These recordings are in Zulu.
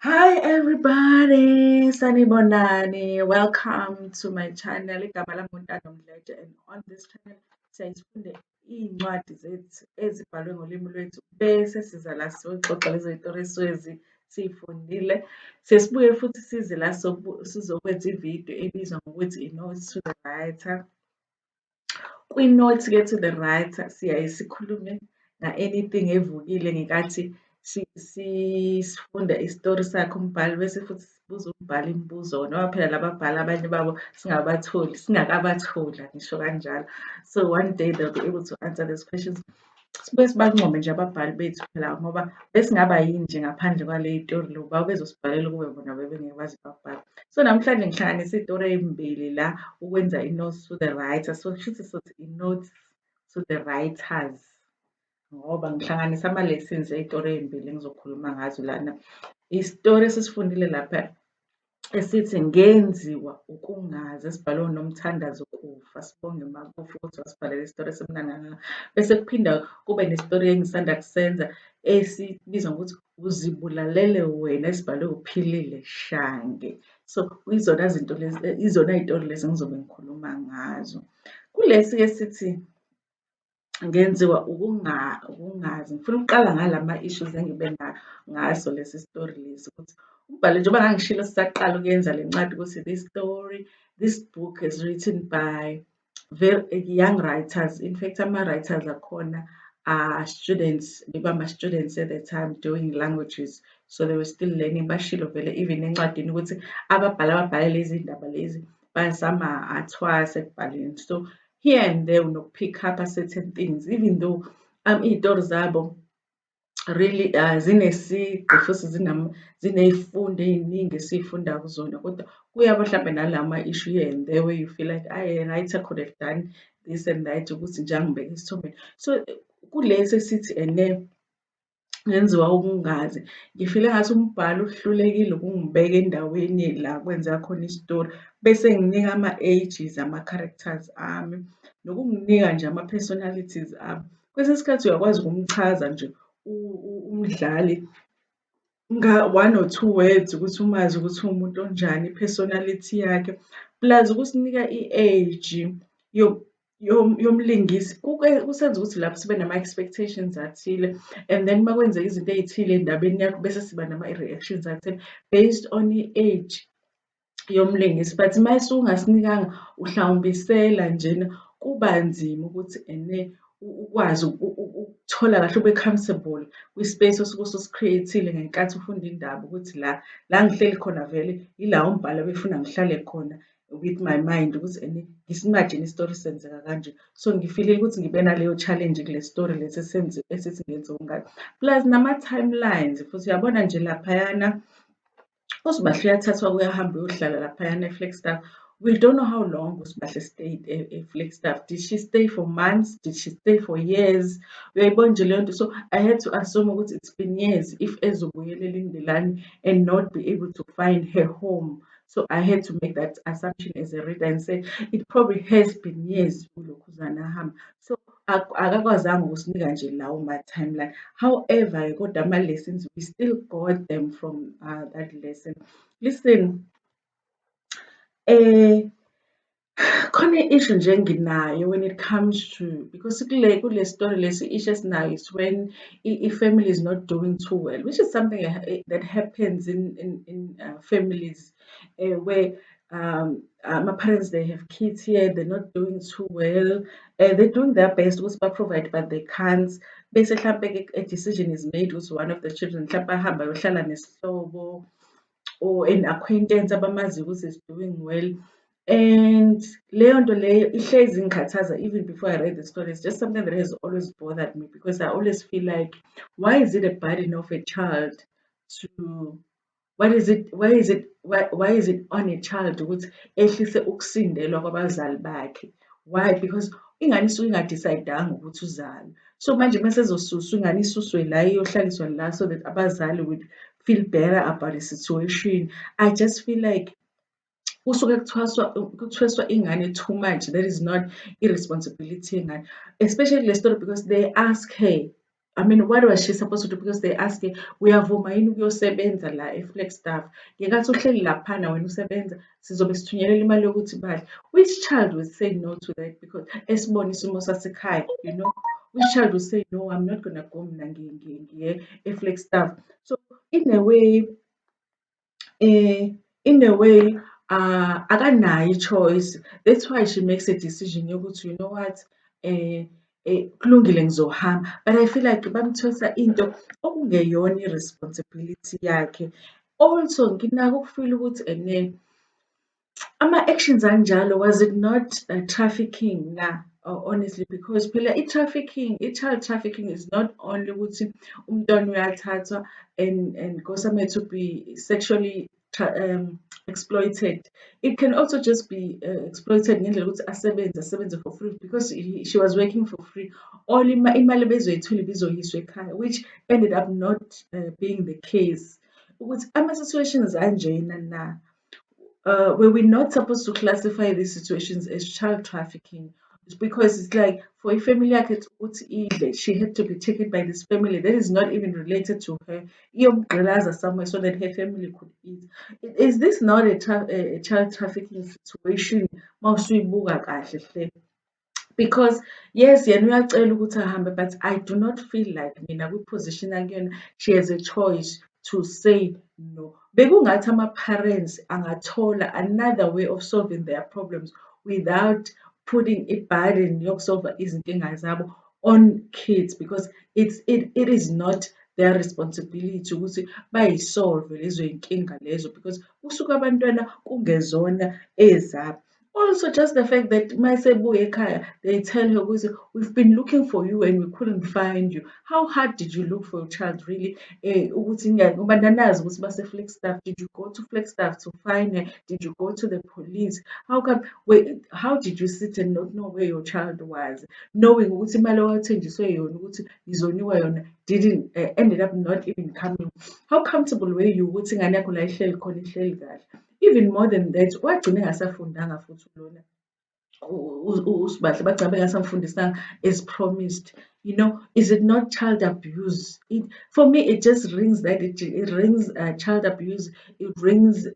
Hi everybody, sanibonani. Welcome to my channel. Igama lami uNtando Mdletshe, and on this channel siyazifunde iy'ncwadi zethu ezibhalwe ngolimi lwethu bese siza la sizoxoxa lezo y'tori esuke siy'fundile. Sibuye futhi size la sizokwenza ividiyo ebizwa ngokuthi i-Notes to the Writer. Kwi-note-ke to the writer siyaye sikhulume anything evukile ngenkathi sifunda isitori sakhe umbhali bese futhi sibuza umbhali imibuzo noma phela lababhali abanye babo singakabatholi, angisho kanjalo. So one day they'll be able to answer those questions. Sibuye sibancome nje ababhali bethu phela ngoba besingaba yini nje ngaphandle kwale yitori lo bezosibhalela ukube bona bebengeke baze babhale. So namhlanje ngihlanganise iy'tori ey'mbili la ukwenza i-notes to the writer. So kushuthi sothi i-notes to the writers ngoba ngihlanganisa ama-lessons ey'tori ey'mbili engizokhuluma ngazo lana. Isitori esisifundile lapha esithi ngenziwa ukungazi esibhalwe uNomthandazo Kufa. Sibonge Makufa ukuthi wasibhalela isitori esimnandi kangaka. Bese kuphinda kube nestori engisanda kusenza esibizwa ngokuthi uzibulalele wena esibhalwe uPhilile Shange. So izona zinto lezi, izona y'tori lezi engizobe ngikhuluma ngazo. Kulesi-ke sithi ngenziwa ukungazi. Ngifuna ukuqala ngalama-issues engibe ngaso lesi story lesi ukuthi umbhali njengoba ngangishilo sisaqala ukuyenza le ncwadi ukuthi this book is written by very young writers. In fact, ama-writers akhona students, beba-students at the time doing languages, so they were still learning. Bashilo vele even encwadini ukuthi ababhale lezi ndaba lezi basama-athwasa ekubhaleni. So here and there unoku-pick up certain things even though iy'tori zabo really zinesigqi futhi ziney'fundo ey'ningi esiy'funda kuzona, kodwa kuyaba mhlampe nalama-issue here and there where you feel like a writer could have done this and that ukuthi nje angibeke esithombeni. So kulesi esithi ngenziwa ukungazi, ngifile ngathi umbhali uhlulekile ukungibeka endaweni la kwenzeka khona isitori bese nginika ama-ages ama-characters ami nokunginika nje ama-personalities ami. Kwesinye isikhathi uyakwazi ukumchaza nje umdlali one or two words ukuthi umazi ukuthi uwumuntu onjani, i-personality yakhe, plus ukusinika i-age yomlingisi kusenza ukuthi lapho sibe nama-expectations athile, and then uma kwenzeka izinto ey'thile endabeni yakho bese siba nama-reactions athile based on i-age yomlingisi. But uma usungasinikanga uhlawumbisela njena kuba nzima ukuthi ukwazi ukuthola kahle ube-comfortable kwi-space osuke ususi-create-ile ngenkathi ufunda indaba ukuthi la ngihleli khona vele ila umbhali ebefuna ngihlale khona with my mind ukuthi ngisi-imagine isitori senzeka kanje. So ngifilile ukuthi ngibe naleyo challenge kule story lesi esithi ngenziwa ukungazi. Plus nama-timelines futhi uyabona nje laphayana uSibahle uyathathwa kuyahamba uyohlala laphayana eFlagstaff. We don't know how long uSibahle stayed eFlagstaff. Did she stay for months? Did she stay for years? Uyayibona nje leyo nto. So I had to assume ukuthi it's been years if ezobuyelela eNgilani and not be able to find her home. So I had to make that assumption as a reader and say it probably has been years kulokhuzana ahamba. So akakwazanga ukusinika nje lawo ma-timeline. However, kodwa ama-lessons we still got them from that lesson. Listen, khona i-issue nje enginayo when it comes to, because kule story lesi i-issue esinayo is when i-family is not doing too well, which is something that happens in families where my parents, they have kids here, they're not doing too well, they're doing their best ukuthi ba-provide but they can't. Bese mhlampe a decision is made ukuthi one of the children mhlampe ahambe ayohlala nesihlobo or an acquaintance abamaziyo ukuthi is doing well. And leyo nto leyo ihlezi ingikhathaza even before I read the story. It's just something that has always bothered me because I always feel like, why is it a burden of a child to, why is it on a child ukuthi ehlise ukusindelwa kwabazali bakhe? Why? Because ingane isuke ingadicayidanga ukuthi uzalwe. So manje mase ezosuswa ingane isuswe la iyohlaliswa la so that abazali would feel better about the situation. I just feel like kusuke kuthweswa ingane too much. That is not irresponsibility yengane, especially le story because they ask her I mean, what was she supposed to do? Because they ask her, uyavuma yini ukuyosebenza la e-Flagstaff? Ngekathi uhleli laphana wena usebenza, sizobe sithunyelele imali yokuthi badle. Which child would say no to that? Because esibona isimo sasekhaya, you know, which child would say, no, I'm not gonna go mina ngiye e-Flagstaff. So in a way, eh, in a way, akanayo i-choice. That's why she makes a decision yokuthi, you know what, kulungile ngizohamba. But I feel like bamthosa into okungeyona i-responsibility yakhe. Also, nginako ukufila ukuthi ama-actions anjalo, was it not trafficking na? Honestly, because phela i-trafficking, i-child trafficking is not only ukuthi umntwana uyathathwa and go somewhere to be sexually exploited. It can also just be exploited ngendlela yokuthi asebenze for free because she was working for free. All imali ebezoyithola ibizoyiswa ekhaya, which ended up not being the case. Ukuthi ama-situations anjena na, were we not supposed to classify these situations as child trafficking? It's because it's like for a family like it, she had to be taken by this family that is not even related to her. Iyomgqilaza somewhere so that her family could eat. Is this not a child trafficking situation? Mawusuyibuka kahle hle. Because yes, yena uyacela ukuthi ahambe, but I do not feel like mina kwi-position akuyona she has a choice to say no. Bekungathi ama-parents angathola another way of solving their problems without putting i-burden yokusolva izinkinga zabo on kids, because it is not their responsibility ukuthi bayisolve lezo yinkinga lezo, because kusuke abantwana kungezona ezabo. Also, just the fact that mayesebuya ekhaya, they tell her ukuthi, we've been looking for you and we couldn't find you. How hard did you look for your child, really? Ukuthi ngoba nanazi ukuthi base-Flagstaff. Did you go to Flagstaff to find her? Did you go to the police? How did you sit and not know where your child was? Knowing ukuthi imali owathenjiswe yona ukuthi izoniwa yona didn't ended up not even coming. How comfortable were you ukuthi ingane yakho la ihleli khona ihleli kahle? Even more than that, wagcina engasafundanga futhi lona uSibahle, bagcina bengasamfundisanga as promised. You know, is it not child abuse? For me, it just rings that it rings child abuse. It rings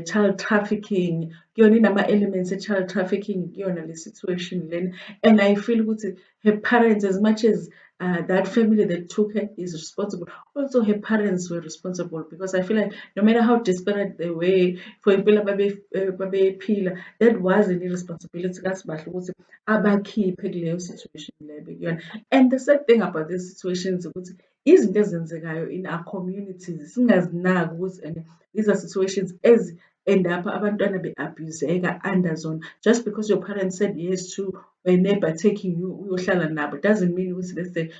child trafficking. Kuyona inama-elements e-child trafficking kuyona le situation lena. And I feel ukuthi her parents, as much as that family that took her is responsible, also her parents were responsible, because I feel like no matter how desperate they were for impela babephila, that wasn't irresponsibility kaSibahle ukuthi abakhiphe kuleyo situation leyo bekuyona. And the sad thing about these situations ukuthi izinto ezenzekayo in our communities singazinaki ukuthi and these are situations as end up abantwana be-abuseka under zona. Just because your parents said yes to a neighbor taking you uyohlala nabo doesn't mean ukuthi let's say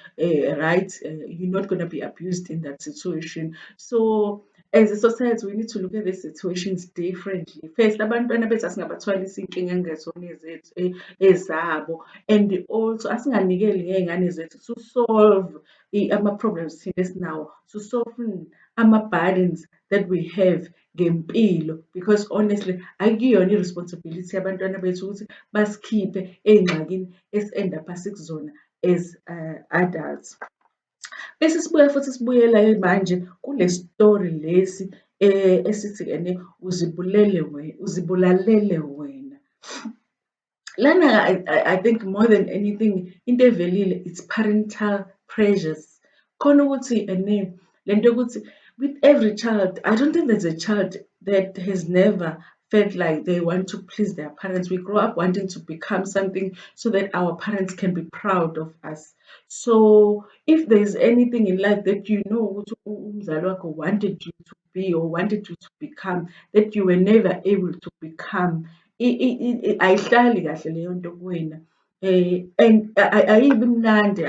right, you're not going to be abused in that situation. So as a society, we need to look at these situations differently. First, abantwana bethu asingabathwalisi iy'nkinga ekungesona ezabo, and also asinganikeli ngey'ngane zethu to solve ama-problems thina esinawo, to solve ama-burdens that we have ngempilo, because honestly akuyona i-responsibility yabantwana bethu ukuthi basikhiphe ey'ngxakini esi-end up sikuzona as adults. Bese sibuya futhi sibuyela manje kule story lesi esithi ene uzibulalele wena. Lana I think more than anything into evelile it's parental pressures. Khona ukuthi ene lento yokuthi with every child, I don't think there's a child that has never felt like they want to please their parents. We grow up wanting to become something so that our parents can be proud of us. So if there's anything in life that you know ukuthi umzali wakho wanted you to be or wanted you to become that you were never able to become, ayihlali kahle leyo nto kuwena. And ayibi mnandi,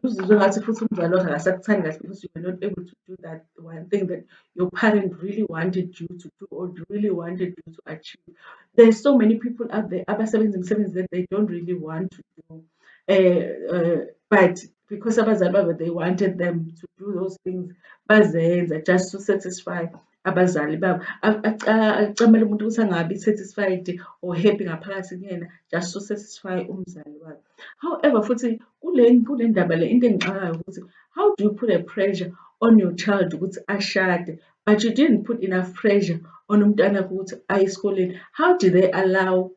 uzizwe ngathi futhi umzali wakho akasakuthandi kahle because you were not able to do that one thing that your parent really wanted you to do or really wanted you to achieve. There's so many people out there abasebenza imisebenzi that they don't really want to do. But because abazali babo they wanted them to do those things, bazenza just to satisfy abazali babo. Acamele umuntu ukuthi angabi satisfied or happy ngaphakathi kuyena just to satisfy umzali wakhe. However, futhi kule ndaba le into engixakayo ukuthi how do you put a pressure on your child ukuthi ashade, but you didn't put enough pressure on umntwana ukuthi aye esikoleni? How do they allow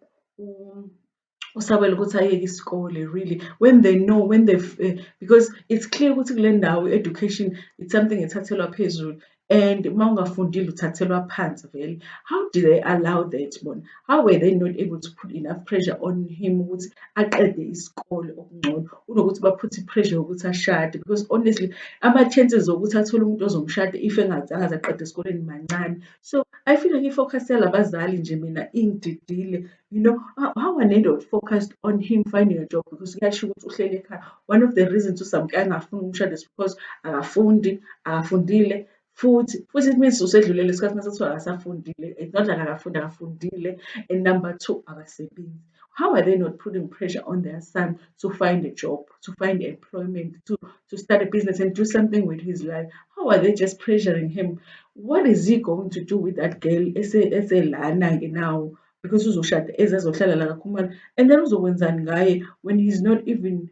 usabela ukuthi ayeke isikole really when they know when they've because it's clear ukuthi kule ndawo education it's something ethathelwa phezulu and uma ungafundile uthathelwa phansi vele. How do they allow that bona? How were they not able to put enough pressure on him ukuthi aqede isikole okungcono kunokuthi baphuthi i-pressure yokuthi ashade? Because honestly ama-chances okuthi athole umuntu ozomshada if engazange aze aqede esikoleni mancane. So I feel like ifocus yalabazali nje mina ingididile. You know, how are they not focused on him finding a job? Because kuyasho ukuthi uhleli ekhaya. One of the reasons usamke angafuni umshado is because akafundile futhi it means usedlulele isikhathi mase kuthiwa akasafundile. It's not like akafundile. And number two, akasebenzi. How are they not putting pressure on their son to find a job, to find employment, to start a business and do something with his life? How are they just pressuring him? What is he going to do with that girl eselana now? Because uzoshada ezazohlala la kakhumana and then uzokwenzani ngaye when he's not even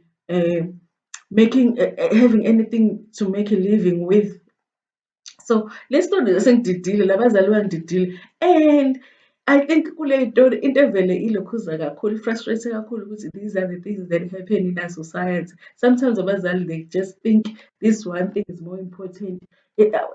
making having anything to make a living with. So let's not sengididile labazali bangididile and I think kule nto into evele ilokhuza kakhulu frustrate kakhulu ukuthi these are the things that happen in our society. Sometimes abazali they just think this one thing is more important.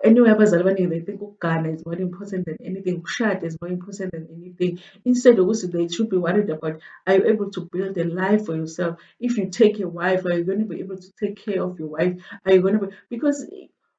Anyway, abazali abaningi they think ukugana is more important than anything, ukushada is more important than anything. Instead of they should be worried about, are you able to build a life for yourself? If you take a wife, are you going to be able to take care of your wife? Are you going to be, because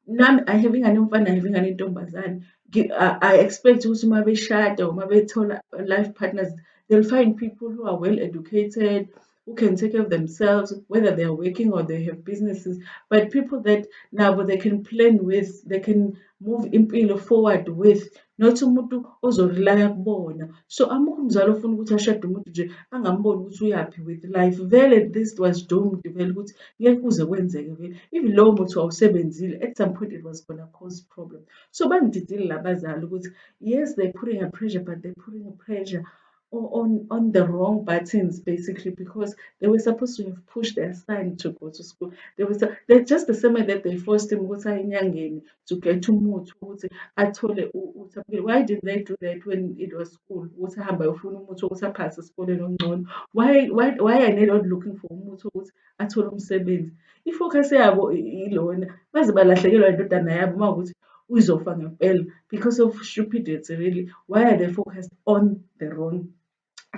nami having umfana having intombazane I expect ukuthi uma beshada or uma bethola life partners they'll find people who are well educated, who can take care of themselves, whether they are working or they have businesses, but people that now they can plan with, they can move impilo forward with, not umuntu ozorelya kubona. So amukho umzali ofuna ukuthi ashade umuntu nje angamboni ukuthi uyaphi with life. Vele this was doomed vele ukuthi ngeke kuze kwenzeke vele. Even lowo muntu wawusebenzile at some point it was gonna cause problem. So bangididile labazali ukuthi yes they're putting a pressure but they're putting a pressure on the wrong buttons basically, because they were supposed to have pushed their son to go to school. They're just the same way that they forced him ukuthi aye enyangeni to get umuthi ukuthi athole uthi. Why did they do that when it was school? Ukuthi ahambe ayofuna umuthi ukuthi aphase esikoleni ongcono. Why are they not looking for umuthi ukuthi athole umsebenzi? Ifocus yabo ilona baze balahlekelwa indodana yabo mawukuthi uzofa ngempela because of stupidity really. Why are they focused on the wrong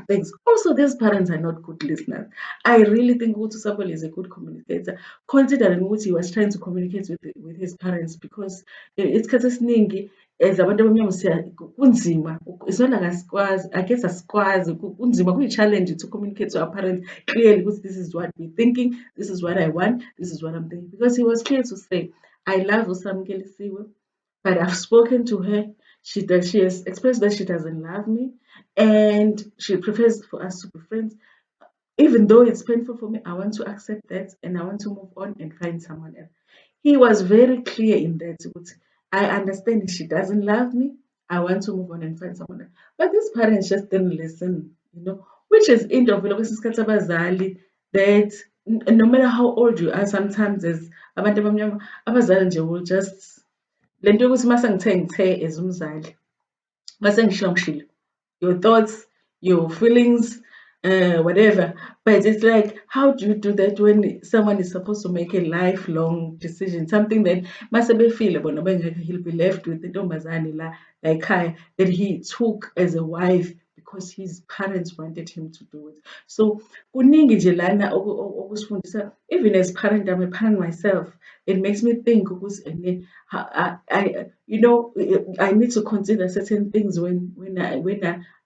things? Also, these parents are not good listeners. I really think Utu Sapole is a good communicator, considering what he was trying to communicate with his parents, because it's Katasningi as abantu abamnyama siya kunzima. It's not like asikwazi, I guess asikwazi kunzima kuyi-challenge to communicate to our parents clearly because this is what we're thinking, this is what I want, this is what I'm thinking. Because he was clear to say, I love Usamkelisiwe, but I've spoken to her. She has expressed that she doesn't love me and she prefers for us to be friends. Even though it's painful for me, I want to accept that and I want to move on and find someone else. He was very clear in that. I understand she doesn't love me. I want to move on and find someone else. But these parents just didn't listen, which is into of that no matter how old you are, sometimes as abantu abamnyama abazali nje will just lento yokuthi mase ngithe as umzali mase ngishilo your thoughts, your feelings, whatever. But it's like, how do you do that when someone is supposed to make a lifelong decision? Something that must feel he'll be left with the ntombazane la ekhaya that he took as a wife because his parents wanted him to do it. So kuningi nje lana okusifundisa, even as parent, I'm a parent myself. It makes me think I need to consider certain things when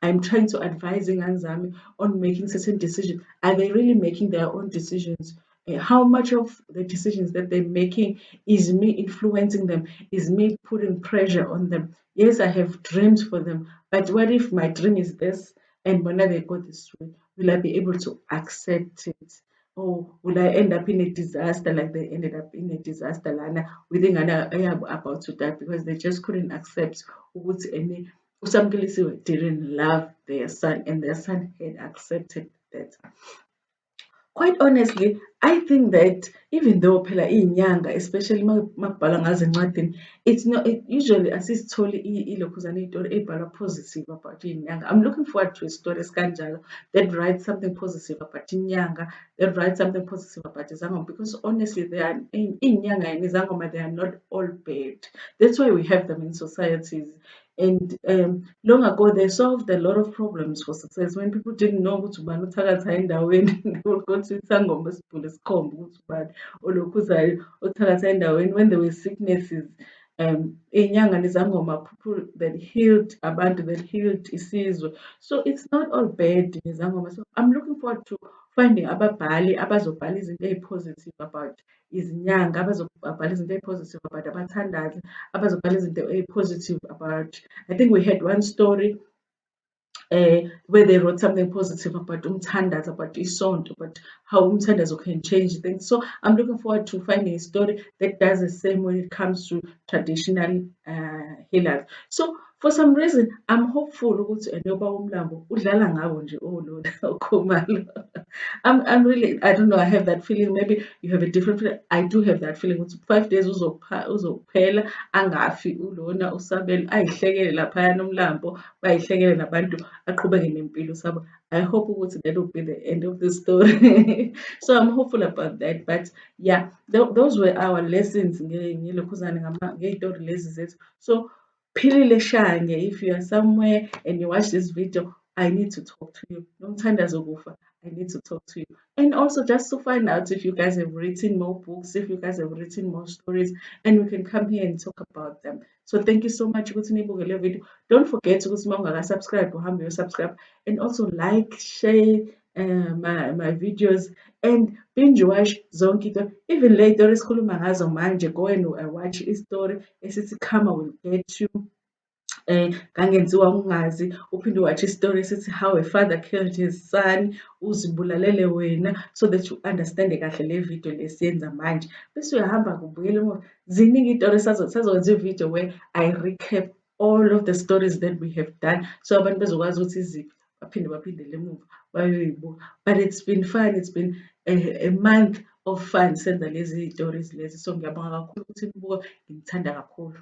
I'm trying to advise Zami on making certain decisions. Are they really making their own decisions? How much of the decisions that they're making is me influencing them, is me putting pressure on them? Yes, I have dreams for them, but what if my dream is this and when they go this way, will I be able to accept it? or will I end up in a disaster like they ended up in a disaster lana with ingane about to die because they just couldn't accept ukuthi uSamkilisiwe didn't love their son and their son had accepted that. Quite honestly, I think that even though phela iy'nyanga, especially makubhalwa ngazo encwadini, usually asizitholi ilokhuzana iy'tori ey'bhalwa positive about iy'nyanga. I'm looking forward to a story esikanjalo that writes something positive about inyanga, that writes something positive about izangoma, because honestly, they are iy'nyanga and izangoma, they are not all bad. That's why we have them in societies. And long ago, they solved a lot of problems for success. When people didn't know ukuthi ubani uthakatha endaweni, they would go to isangoma sivule isikhomba ukuthi ubani olokhuzayo othakatha endaweni. When there were sicknesses, iy'nyanga nezangoma, people that healed abantu, that healed isizwe. So it's not all bad nezangoma. So I'm looking forward to finding ababhali abazobhala izinto ey'positive about izinyanga, abazobhala izinto ey'positive about abathandazi, abazobhala izinto ey'positive about, I think we had one story where they wrote something positive about umthandazo, about isonto, about how umthandazo can change things. So I'm looking forward to finding a story that does the same when it comes to traditional healers. So for some reason, I'm hopeful ukuthi njengoba umlambo udlala ngabo nje olona okhomalo. I'm really, I don't know, I have that feeling. Maybe you have a different feeling. I do have that feeling. Ukuthi 5 days uzophela angafi ulona uSabelo, ayihlekele laphayana umlambo, bayihlekele nabantu aqhubeke nempilo sabo. I hope ukuthi that will be the end of the story. So I'm hopeful about that. But yeah, those were our lessons ngelokhuzana ngey'tori lezi zethu. So philile shange, if you are somewhere and you watch this video, I need to talk to you. Nomthandazo kufa, I need to talk to you. And also just to find out if you guys have written more books, if you guys have written more stories, and we can come here and talk about them. So thank you so much ukuthi nibuke le video. Don't forget ukuthi uma ungaka-subscribe, uhambe uyosubscribe. And also like, share my videos and binge watch zonke into. Even le iy'tori esikhuluma ngazo manje, go and watch istory esithi Karma Will Get You. Ngangenziwa Ukungazi, uphinde watch istory esithi How a Father Killed His Son, Uzibulalele wena, so that you understand kahle le video lesiyenza manje. Bese uyahamba kubuyela emuva. Ziningi iy'tori sazokwenza i-video where I recap all of the stories that we have done, so abantu bezokwazi ukuthi iziphi baphindele emuva bayoyibuka. But it's been fun, it's been a month of fun senza lezi iy'tori lezi. So ngiyabonga kakhulu ukuthi nibuka, ngithanda kakhulu.